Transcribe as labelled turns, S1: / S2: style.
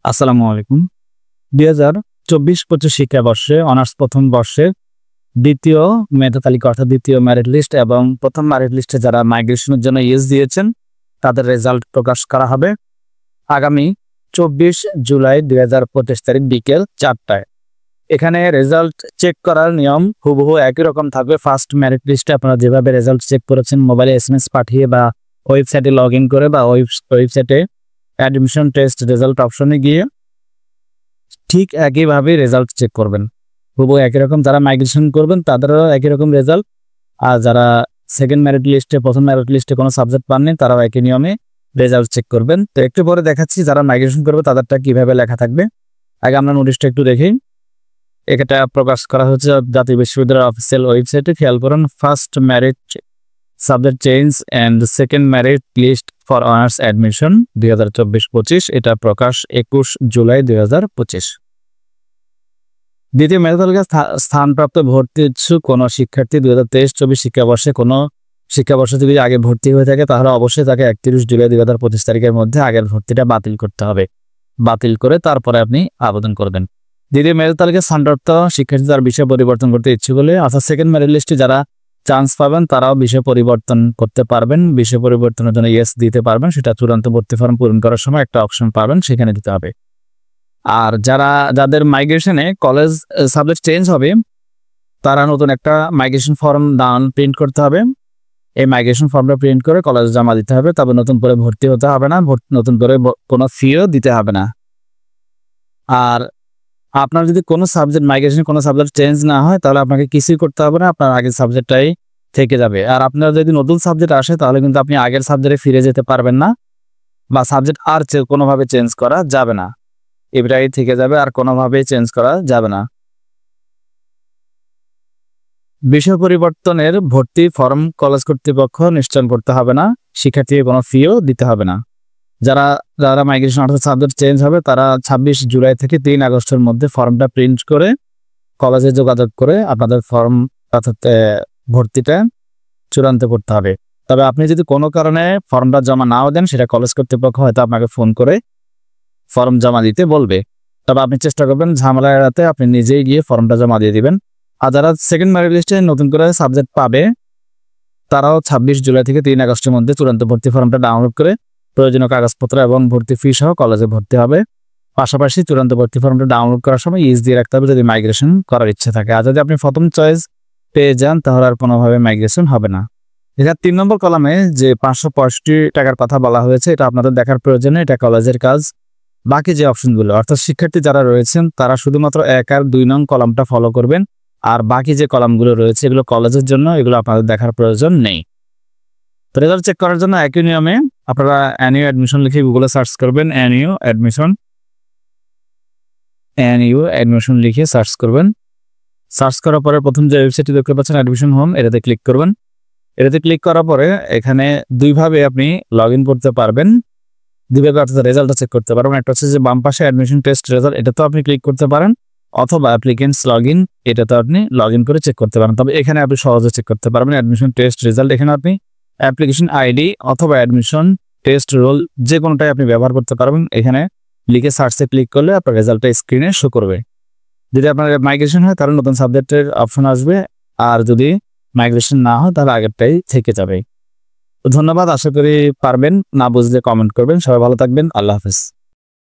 S1: আসসালামু আলাইকুম। ২০২৪-২৫ শিক্ষাবর্ষে অনার্স প্রথম বর্ষের দ্বিতীয় মেধা তালিকা অর্থাৎ দ্বিতীয় মেরিট লিস্ট এবং প্রথম মেরিট লিস্টে যারা মাইগ্রেশনের জন্য ইয়েস দিয়েছেন তাদের রেজাল্ট প্রকাশ করা হবে আগামী ২৪ জুলাই ২০২৫ তারিখ বিকেল ৪টায়। এখানে রেজাল্ট চেক করার নিয়ম হুবহু একই রকম থাকবে। ফার্স্ট মেরিট লিস্টে আপনারা যেভাবে রেজাল্ট চেক করেছেন মোবাইলে SMS পাঠিয়ে বা ওয়েবসাইটে লগ ইন করে বা ওয়েবসাইটে অ্যাডমিশন টেস্ট রেজাল্ট অপশনে গিয়ে ঠিক একইভাবে রেজাল্ট চেক করবেন। হুবহু একই রকম যারা মাইগ্রেশন করবেন তাদেরও একই রকম রেজাল্ট, আর যারা সেকেন্ড মেরিট লিস্টে প্রথম মেরিট লিস্টে কোনো সাবজেক্ট পাননি তারাও একই নিয়মে রেজাল্ট চেক করবেন। তো একটু পরে দেখাচ্ছি যারা মাইগ্রেশন করবে তাদেরটা কিভাবে লেখা থাকবে। আগে আমরা নোটিশটা একটু দেখি। এটা প্রকাশ করা হচ্ছে জাতীয় বিশ্ববিদ্যালয়ের অফিসিয়াল ওয়েবসাইটে। খেয়াল করুন, first merit subject change and second merit list for honours admission ২০২৪-২৫, এটা প্রকাশ ২১ জুলাই ২০২৫। দ্বিতীয় মেধা তালিকায় স্থানপ্রাপ্ত ভর্তি ইচ্ছুক কোনো শিক্ষার্থী ২০২৩-২৪ শিক্ষাবর্ষে কোনো শিক্ষাবর্ষে যদি আগে ভর্তি হয়ে থাকে তাহলে অবশ্যই তাকে ৩১ জুলাই ২০২৫ তারিখের মধ্যে আগের ভর্তিটা বাতিল করতে হবে। বাতিল করে তারপরে আপনি আবেদন করবেন। দ্বিতীয় মেধা তালিকায় স্থানপ্রাপ্ত শিক্ষার্থী তার বিষয় পরিবর্তন করতে ইচ্ছুক হলে অর্থাৎ সেকেন্ড মেরিট লিস্টে যারা চান্স পাবেন তারাও বিষয় পরিবর্তন করতে পারবেন। বিষয় পরিবর্তনের জন্য ইয়েস দিতে পারবেন। সেটা চূড়ান্ত ভর্তি ফর্ম পূরণ করার সময় একটা অপশন পাবেন, সেখানে দিতে হবে। আর যাদের মাইগ্রেশনে কলেজ সাবজেক্ট চেঞ্জ হবে তারা নতুন একটা মাইগ্রেশন ফর্ম প্রিন্ট করতে হবে। এই মাইগ্রেশন ফর্মটা প্রিন্ট করে কলেজে জমা দিতে হবে। তবে নতুন করে ভর্তি হতে হবে না, নতুন করে কোনো ফিও দিতে হবে না। আর আপনার যদি কোনো সাবজেক্ট মাইগ্রেশন কোনো সাবজেক্ট চেঞ্জ না হয় তাহলে আপনাকে কিছুই করতে হবে না, আপনার আগের সাবজেক্টটাই থেকে যাবে। আর আপনার যদি নতুন সাবজেক্ট আসে তাহলে কিন্তু আপনি আগের সাবজেক্টে ফিরে যেতে পারবেন না, বা সাবজেক্ট আর কোনোভাবে চেঞ্জ করা যাবে না, এটাই থেকে যাবে, আর কোনোভাবেই চেঞ্জ করা যাবে না। বিষয় পরিবর্তনের ভর্তি ফর্ম কলেজ কর্তৃপক্ষ নিশ্চয়ন করতে হবে না, শিক্ষার্থীকে কোনো ফিও দিতে হবে না। যারা মাইগ্রেশন অর্থাৎ সাবজেক্ট চেঞ্জ হবে তারা ২৬ জুলাই থেকে ৩ আগস্টের মধ্যে ফর্মটা প্রিন্ট করে কলেজে যোগাযোগ করে আপনাদের ফর্ম অর্থাৎ ভর্তিটা চূড়ান্ত করতে হবে। তবে আপনি যদি কোনো কারণে ফর্মটা জমা নাও দেন সেটা কলেজ কর্তৃপক্ষ হয়তো আপনাকে ফোন করে ফর্ম জমা দিতে বলবে। তবে আপনি চেষ্টা করবেন ঝামেলা এড়াতে আপনি নিজেই গিয়ে ফর্মটা জমা দিয়ে দিবেন। আর যারা সেকেন্ড মেরিট লিস্টে নতুন করে সাবজেক্ট পাবে তারাও ২৬ জুলাই থেকে ৩ আগস্টের মধ্যে চূড়ান্ত ভর্তি ফর্মটা ডাউনলোড করে প্রয়োজনীয় কাগজপত্র এবং ভর্তি ফি সহ কলেজে ভর্তি হবে। পাশাপাশি চূড়ান্ত ভর্তি ফর্মটা ডাউনলোড করার সময় ইস দিয়ে রাখতে হবে যদি মাইগ্রেশন করার ইচ্ছে থাকে। আর যদি আপনি প্রথম চয়েস পেয়ে যান তাহলে আর কোনোভাবে মাইগ্রেশন হবে না। এটা ৩ নম্বর কলামে যে ৫৬৫ টাকার কথা বলা হয়েছে এটা আপনাদের দেখার প্রয়োজনে, এটা কলেজের কাজ। বাকি যে অপশনগুলো অর্থাৎ শিক্ষার্থী যারা রয়েছেন তারা শুধুমাত্র ১ আর ২ নং কলামটা ফলো করবেন, আর বাকি যে কলামগুলো রয়েছে এগুলো কলেজের জন্য, এগুলো আপনাদের দেখার প্রয়োজন নেই। তো রেজাল্ট চেক করার জন্য একই নিয়মে আপনারা এনইউ অ্যাডমিশন লিখে গুগলে সার্চ করবেন। এনইউ অ্যাডমিশন লিখে সার্চ করবেন। সার্চ করার পরে প্রথম যে ওয়েবসাইটটি দেখতে পাচ্ছেন অ্যাডমিশন হোম, এটাতে ক্লিক করবেন। এটাতে ক্লিক করার পরে এখানে দুইভাবে আপনি লগ ইন করতে পারবেন, দুইভাবে অর্থাৎ রেজাল্টটা চেক করতে পারবেন। একটা হচ্ছে যে বাম পাশে অ্যাডমিশন টেস্ট রেজাল্ট, এটাতেও আপনি ক্লিক করতে পারেন, অথবা অ্যাপ্লিকেন্টস লগ ইন, এটাতে আপনি লগ ইন করে চেক করতে পারেন। তবে এখানে আপনি সহজে চেক করতে পারবেন অ্যাডমিশন টেস্ট রেজাল্ট। এখানে আপনি অ্যাপ্লিকেশন আইডি অথবা অ্যাডমিশন টেস্ট রোল যে কোনোটাই আপনি ব্যবহার করতে পারবেন। এখানে লিখে সার্চে ক্লিক করলে আপনার রেজাল্টটা স্ক্রিনে শো করবে। যদি আপনার মাইগ্রেশন হয় তাহলে নতুন সাবজেক্টের অপশন আসবে, আর যদি মাইগ্রেশন না হয় তাহলে আগেরটাই থেকে যাবে। তো ধন্যবাদ, আশা করি পারবেন। না বুঝলে কমেন্ট করবেন। সবাই ভালো থাকবেন। আল্লাহ হাফেজ।